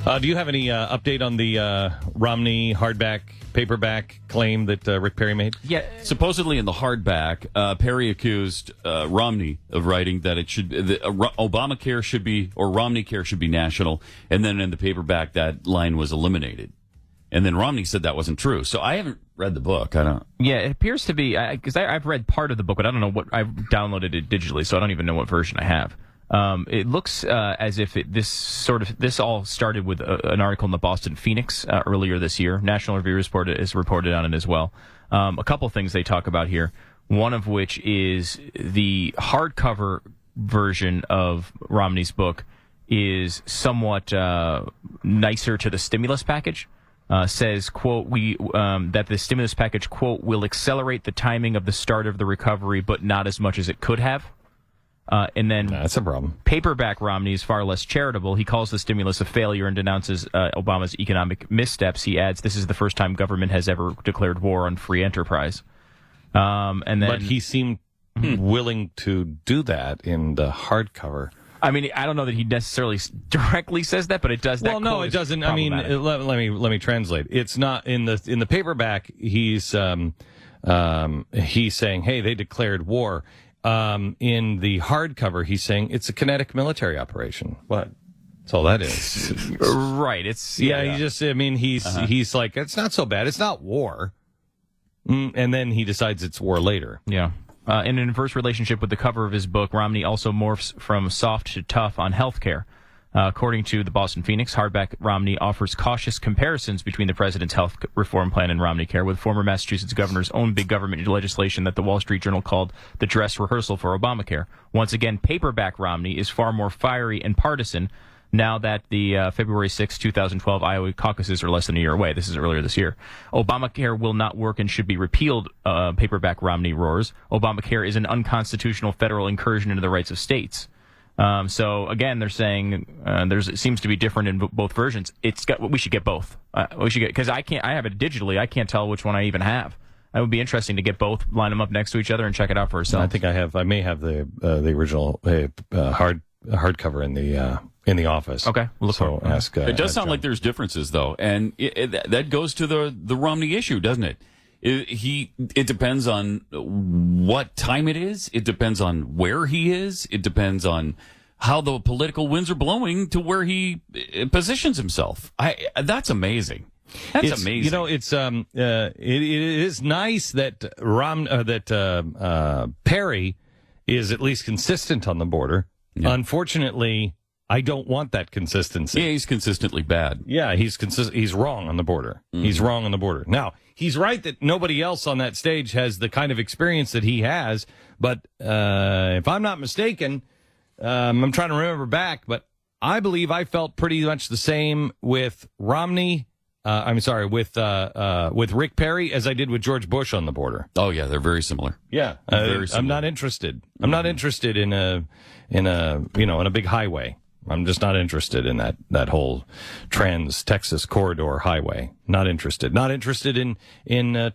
Do you have any update on the Romney hardback, paperback claim that Rick Perry made? Yeah, supposedly in the hardback, Perry accused Romney of writing that it should Obamacare should be, or Romney care should be national, and then in the paperback that line was eliminated. And then Romney said that wasn't true. So I haven't read the book. I don't. Yeah, it appears to be, because I've read part of the book, but I don't know what, I've downloaded it digitally, so I don't even know what version I have. It looks as if this all started with an article in the Boston Phoenix earlier this year. National Review is reported on it as well. A couple things they talk about here, one of which is the hardcover version of Romney's book is somewhat nicer to the stimulus package. Says, quote, that the stimulus package, quote, will accelerate the timing of the start of the recovery, but not as much as it could have. And then that's a problem. Paperback Romney is far less charitable. He calls the stimulus a failure and denounces Obama's economic missteps. He adds, this is the first time government has ever declared war on free enterprise. But he seemed willing to do that in the hardcover. I mean, I don't know that he necessarily directly says that, but it does. Well, no, it doesn't. I mean, let me translate. It's not in the paperback. He's saying, hey, they declared war. In the hardcover, he's saying it's a kinetic military operation. What? That's all that is. Right. It's he just. I mean, he's like, it's not so bad. It's not war. And then he decides it's war later. Yeah. In an inverse relationship with the cover of his book, Romney also morphs from soft to tough on health care. According to the Boston Phoenix, hardback Romney offers cautious comparisons between the president's health reform plan and Romney Care, with former Massachusetts governor's own big government legislation that the Wall Street Journal called the dress rehearsal for Obamacare. Once again, paperback Romney is far more fiery and partisan now that the February 6, 2012 Iowa caucuses are less than a year away. This is earlier this year. Obamacare will not work and should be repealed, paperback Romney roars. Obamacare is an unconstitutional federal incursion into the rights of states. So again, they're saying it seems to be different in both versions. We should get both. We should get, because I have it digitally. I can't tell which one I even have. It would be interesting to get both, line them up next to each other, and check it out for ourselves. I think I may have the original hardcover in the office. Okay, we'll look so ask. It does sound like there's differences though, and that goes to the Romney issue, doesn't it? It depends on what time it is. It depends on where he is. It depends on how the political winds are blowing to where he positions himself. That's amazing. That's amazing. You know, it is nice that Perry is at least consistent on the border. Yeah. Unfortunately, I don't want that consistency. Yeah, he's consistently bad. Yeah, he's wrong on the border. He's wrong on the border. Now, he's right that nobody else on that stage has the kind of experience that he has. But if I'm not mistaken, I'm trying to remember back, but I believe I felt pretty much the same with Romney. With Rick Perry as I did with George Bush on the border. Oh yeah, they're very similar. Yeah, very similar. I'm not interested. I'm not interested in a big highway. I'm just not interested in that whole Trans-Texas corridor highway. Not interested. Not interested in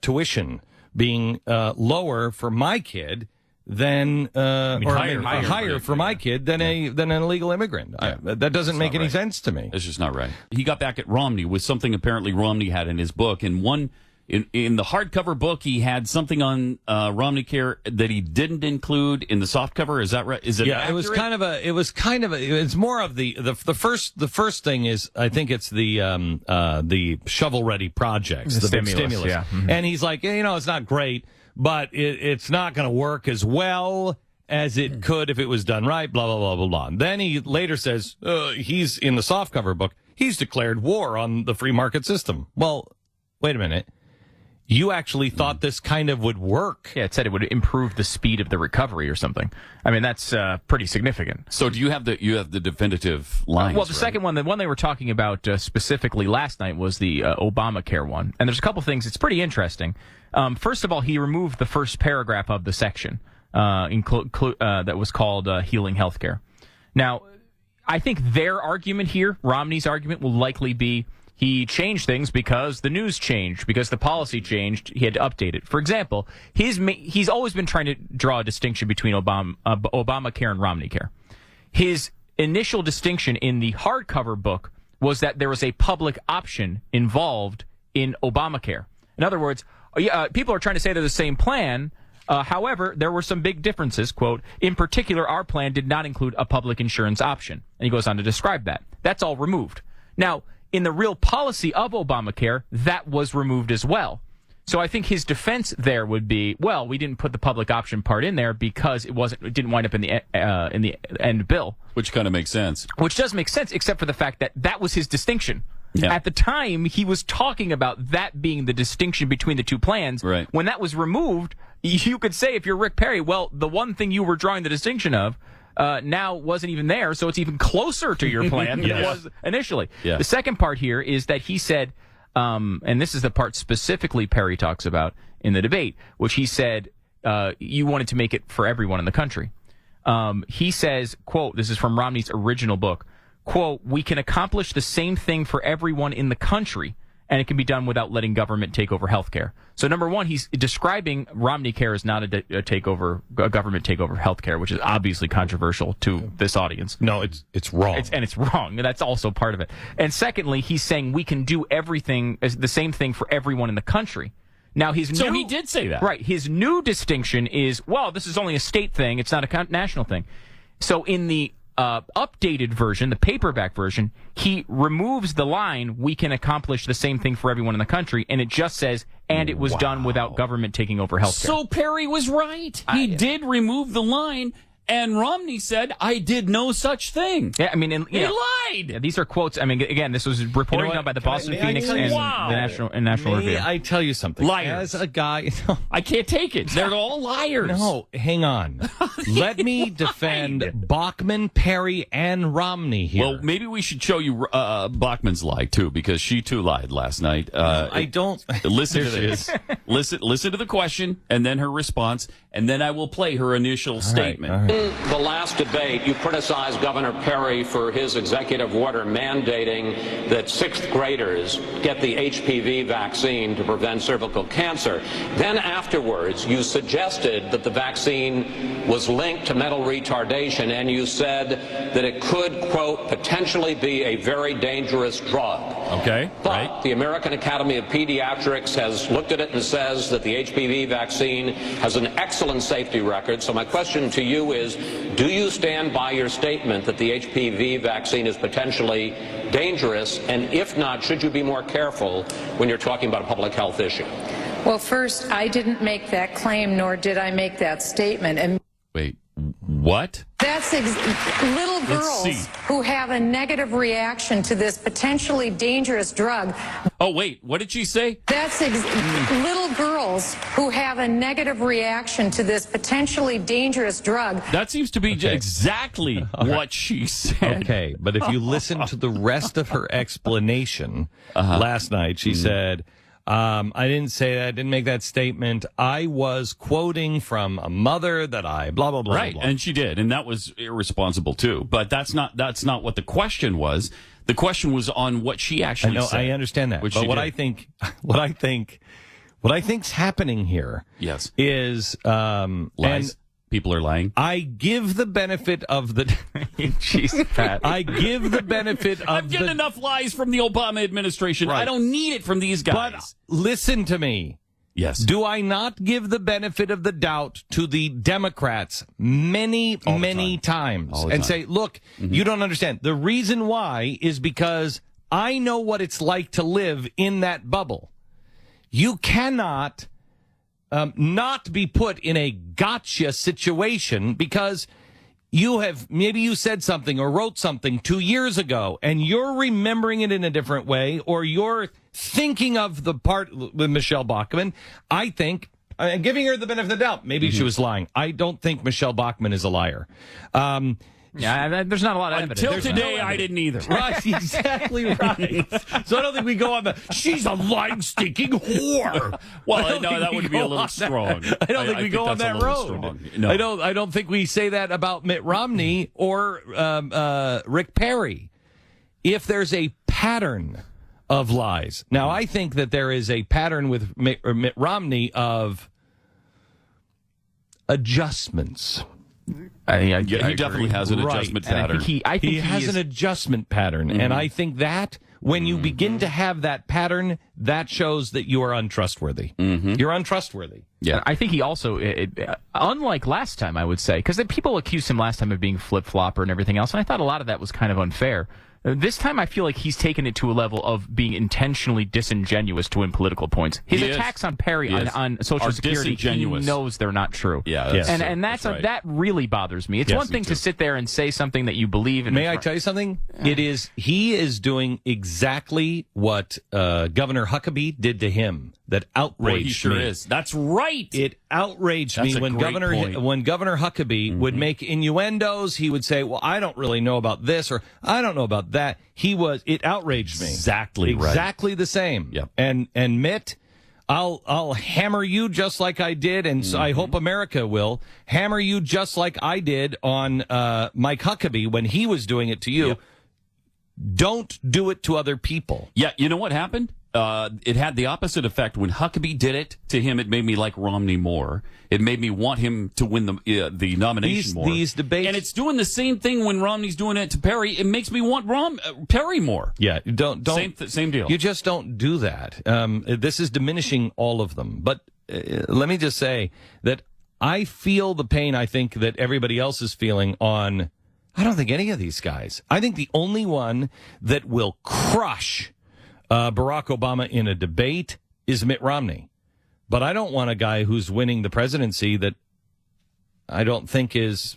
tuition being lower for my kid than higher for my kid than an illegal immigrant. Yeah. That doesn't make any sense to me. It's just not right. He got back at Romney with something apparently Romney had in his book. In the hardcover book, he had something on Romney Care that he didn't include in the softcover. Is that right? Is it? Yeah, accurate? It's more of the first thing is, I think it's the shovel ready projects, the stimulus. Yeah. Mm-hmm. And he's like, it's not great, but it's not going to work as well as it could if it was done right, blah, blah, blah, blah, blah. And then he later says, he's in the softcover book, he's declared war on the free market system. Well, wait a minute. You actually thought this kind of would work. Yeah, it said it would improve the speed of the recovery or something. I mean, that's pretty significant. So do you have the definitive lines? Well, the second one, the one they were talking about specifically last night was the Obamacare one. And there's a couple things. It's pretty interesting. First of all, he removed the first paragraph of the section that was called Healing Healthcare. Now, I think their argument here, Romney's argument, will likely be he changed things because the news changed, because the policy changed. He had to update it. For example, he's always been trying to draw a distinction between Obamacare and Romney Care. His initial distinction in the hardcover book was that there was a public option involved in Obamacare. In other words, people are trying to say they're the same plan. However, there were some big differences. Quote, in particular, our plan did not include a public insurance option. And he goes on to describe that. That's all removed. Now, in the real policy of Obamacare, that was removed as well. So I think his defense there would be, well, we didn't put the public option part in there because it didn't wind up in the end bill. Which kind of makes sense. Which does make sense, except for the fact that that was his distinction. Yeah. At the time, he was talking about that being the distinction between the two plans. Right. When that was removed, you could say, if you're Rick Perry, well, the one thing you were drawing the distinction of now wasn't even there, so it's even closer to your plan than it was initially. Yeah. The second part here is that he said, and this is the part specifically Perry talks about in the debate, which he said you wanted to make it for everyone in the country. He says, quote, this is from Romney's original book, quote, we can accomplish the same thing for everyone in the country, and it can be done without letting government take over health care. So number one, he's describing Romney Care as not a government takeover health care, which is obviously controversial to this audience. No, it's wrong. It's wrong. That's also part of it. And secondly, he's saying we can do everything, the same thing for everyone in the country. Now, he did say that. Right. His new distinction is, well, this is only a state thing. It's not a national thing. So in the updated version, the paperback version, he removes the line, we can accomplish the same thing for everyone in the country, and it just says, and it was done without government taking over health care. So Perry was right. He did remove the line, and Romney said, I did no such thing. Yeah, I mean, he lied. Yeah, these are quotes. I mean, again, this was reported on by the Boston Phoenix and the National Review. May I tell you something? Liars. As a guy... I can't take it. They're all liars. No, hang on. Let me defend Bachman, Perry, and Romney here. Well, maybe we should show you Bachman's lie, too, because she, too, lied last night. I don't... Listen to this. Listen to the question, and then her response, and then I will play her initial statement. All right. In the last debate, you criticized Governor Perry for his executive order mandating that 6th graders get the HPV vaccine to prevent cervical cancer. Then afterwards, you suggested that the vaccine was linked to mental retardation, and you said that it could, quote, potentially be a very dangerous drug. Okay, But right. the American Academy of Pediatrics has looked at it and says that the HPV vaccine has an excellent safety record. So my question to you is, do you stand by your statement that the HPV vaccine is potentially dangerous? And if not, should you be more careful when you're talking about a public health issue? Well, first, I didn't make that claim, nor did I make that statement. And Wait, what? that's little girls who have a negative reaction to this potentially dangerous drug. Oh, wait, what did she say? That's little girls who have a negative reaction to this potentially dangerous drug. That seems to be exactly what she said. Okay, but if you listen to the rest of her explanation last night, she said, I didn't say that, I didn't make that statement. I was quoting from a mother that I blah, blah, blah. Right, blah, blah. and she did, and that was irresponsible too. But that's not what the question was. The question was on what she actually said. I understand that. But what I think's happening here is lies. and people are lying. I give the benefit of the Jeez, Pat. I give the benefit of I'm getting enough lies from the Obama administration. Right. I don't need it from these guys. But listen to me. Yes. Do I not give the benefit of the doubt to the Democrats many times and say, look, you don't understand. The reason why is because I know what it's like to live in that bubble. You cannot not be put in a gotcha situation because maybe you said something or wrote something 2 years ago and you're remembering it in a different way, or you're thinking of the part with Michelle Bachmann. I think, giving her the benefit of the doubt, maybe she was lying. I don't think Michelle Bachmann is a liar. Yeah, there's not a lot of evidence. Until today, I didn't either. Right, exactly right. So I don't think we go on she's a lying, stinking whore. Well, no, that would be a little strong. I don't think we go on that road. No. I don't think we say that about Mitt Romney or Rick Perry. If there's a pattern of lies. Now, I think that there is a pattern with Mitt Romney of adjustments. He definitely has an adjustment pattern. I think he has an adjustment pattern, and I think that when you begin to have that pattern, that shows that you are untrustworthy. You're untrustworthy. Yeah, I think he also, unlike last time, I would say, because people accused him last time of being flip-flopper and everything else, and I thought a lot of that was kind of unfair. This time, I feel like he's taken it to a level of being intentionally disingenuous to win political points. His attacks on Perry on Social Security, he knows they're not true. Yeah, that's right. That really bothers me. It's one thing to sit there and say something that you believe in. May I tell you something? He is doing exactly what Governor Huckabee did to him. That outraged me. He sure is. That's right. It outraged me when Governor Huckabee would make innuendos. He would say, "Well, I don't really know about this," or "I don't know about that." It outraged me. Exactly the same. Yep. And Mitt, I'll hammer you just like I did, and so I hope America will hammer you just like I did on Mike Huckabee when he was doing it to you. Yep. Don't do it to other people. Yeah, you know what happened? It had the opposite effect. When Huckabee did it to him, it made me like Romney more. It made me want him to win the nomination more. These debates, and it's doing the same thing when Romney's doing it to Perry. It makes me want Perry more. Yeah, don't same deal. You just don't do that. This is diminishing all of them. But let me just say that I feel the pain. I think that everybody else is feeling on. I don't think any of these guys. I think the only one that will crush Barack Obama in a debate is Mitt Romney. But I don't want a guy who's winning the presidency that I don't think is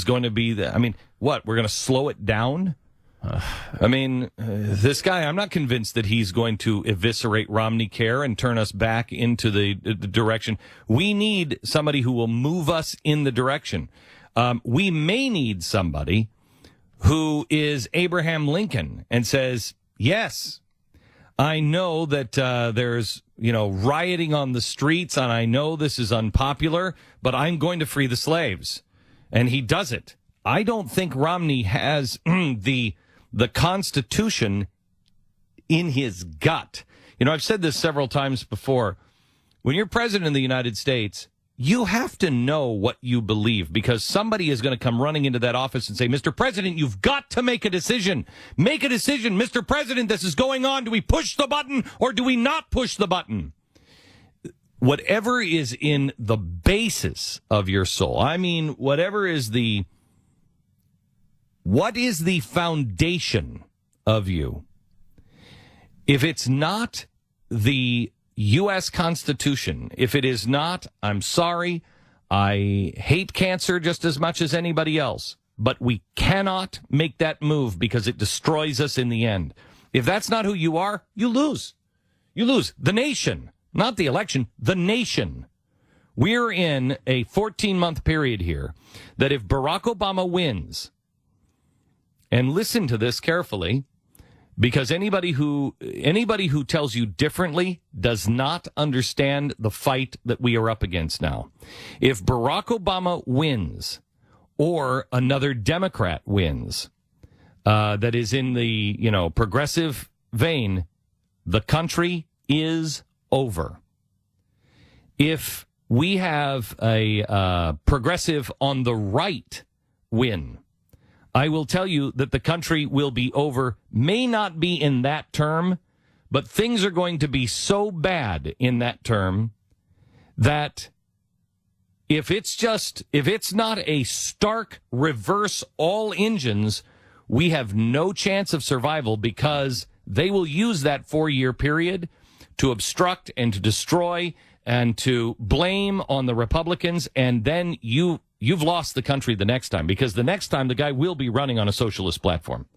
going to be the. I mean, what? We're going to slow it down? I mean, this guy, I'm not convinced that he's going to eviscerate Romney care and turn us back into the direction. We need somebody who will move us in the direction. We may need somebody who is Abraham Lincoln and says, yes, I know that there's, rioting on the streets, and I know this is unpopular, but I'm going to free the slaves. And he does it. I don't think Romney has the Constitution in his gut. I've said this several times before. When you're president of the United States, you have to know what you believe, because somebody is going to come running into that office and say, Mr. President, you've got to make a decision. Make a decision. Mr. President, this is going on. Do we push the button or do we not push the button? Whatever is in the basis of your soul. I mean, what is the foundation of you? If it's not the U.S. Constitution, if it is not, I'm sorry, I hate cancer just as much as anybody else, but we cannot make that move because it destroys us in the end. If that's not who you are, you lose. You lose. The nation, not the election, the nation. We're in a 14-month period here that if Barack Obama wins, and listen to this carefully, because anybody who tells you differently does not understand the fight that we are up against now. If Barack Obama wins, or another Democrat wins, that is in the progressive vein, the country is over. If we have a progressive on the right win, I will tell you that the country will be over, may not be in that term, but things are going to be so bad in that term that if it's not a stark reverse all engines, we have no chance of survival, because they will use that 4-year period to obstruct and to destroy and to blame on the Republicans, and then you've lost the country the next time, because the next time the guy will be running on a socialist platform.